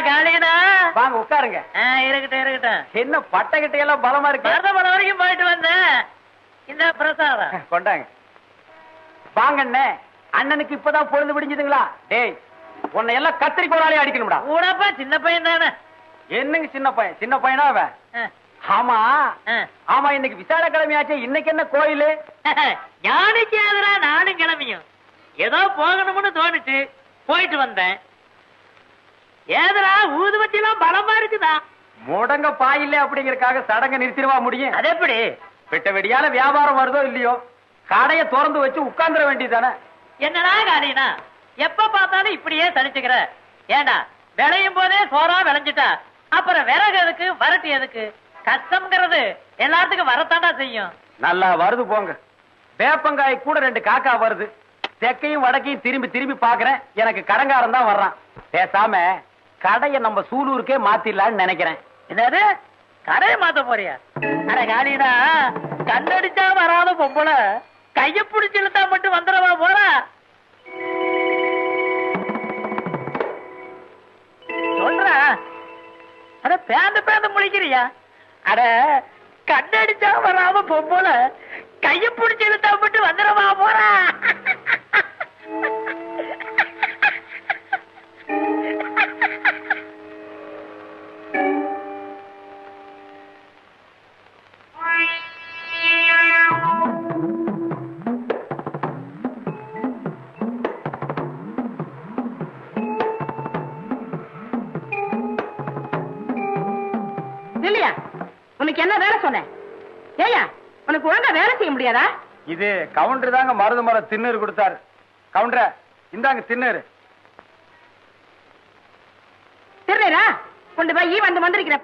காளியனா வாங்க உட்காருங்க. இருக்கட்டும் இருக்கட்டும். என்ன பட்டகிட்ட எல்லாம் பலமா இருக்கு? மருதமலை வரைக்கும் போயிட்டு வந்தேன். இந்த பிரசாதம் கொண்டாங்க. வாங்கண்ணே, அண்ணனுக்கு இப்பதான் பொழுது விடிஞ்சதுங்களா? டேய், உன்னை எல்லாம் கத்திரிக்கோளாலே அடிக்கணும்டா. கூடப்பா சின்ன பையன் தானே. என்னங்க சின்ன பையன்? சின்ன பையனா அவன்? ஆமா ஆமா, இன்னைக்கு விசால கிழமையாச்சே, இன்னைக்கு என்ன கோயிலு? யானைக்கு எதிரா நானும் கிளம்பியும் ஏதோ போகணும்னு தோணுச்சு, போயிட்டு வந்தேன். ஏதரா ஊதுபத்தி எல்லாம் பலமா இருக்குதா? முடங்க பாயில்ல அப்படிங்கறக்காக சடங்க நிறுத்திடுவா முடியும்? அது எப்படி? வெட்ட வெடியால வியாபாரம் வருதோ இல்லையோ, கடையை திறந்து வச்சு உட்கார்ந்துட வேண்டியதானே. என்னடா காலினா, எப்ப பார்த்தாலும் இப்படியே தனிச்சுக்கிற? ஏண்டா விளையும் போதே சோறா விளைஞ்சிட்டா அப்புறம் விறகு எதுக்கு, வரட்டு எதுக்கு? கஷ்டம்ங்கிறது எல்லாத்துக்கும் வரத்தாண்டா செய்யும். நல்லா வருது போங்க. வேப்பங்காய் கூட 2 காக்கா வருது. தெற்கையும் வடக்கையும் திரும்பி திரும்பி பாக்குறேன். எனக்கு கடங்காரன் தான் வர்றான். பேசாம கடையை நம்ம சூலூருக்கே மாத்திடலான்னு நினைக்கிறேன். என்னது, கடையை மாத்த போறியா? அட காலினா, கண்ணடிச்சா வராத பொம்பளை கைய பிடிச்சு இழுத்தா மட்டும் வந்துடவா போறா? சொல்றா. அட பேந்த பேந்த முழிக்கிறியா? அட கண்ணடிச்சா வராம பொம்பளை கைய பிடிச்சு இழுத்தா மட்டும் வந்துடவா போறா? இல்லையா? உனக்கு என்ன வேலை சொன்னேன்? ஏயா, உனக்கு ஒழுங்கா வேலை செய்ய முடியாதா? இது கவுண்டர் தாங்க மருது மரம் திண்ணூறு கொடுத்தாரு. கவுண்டர இந்தாங்க திண்ணூறு. திருநீரா கொண்டு போய் வந்து வந்திருக்கிற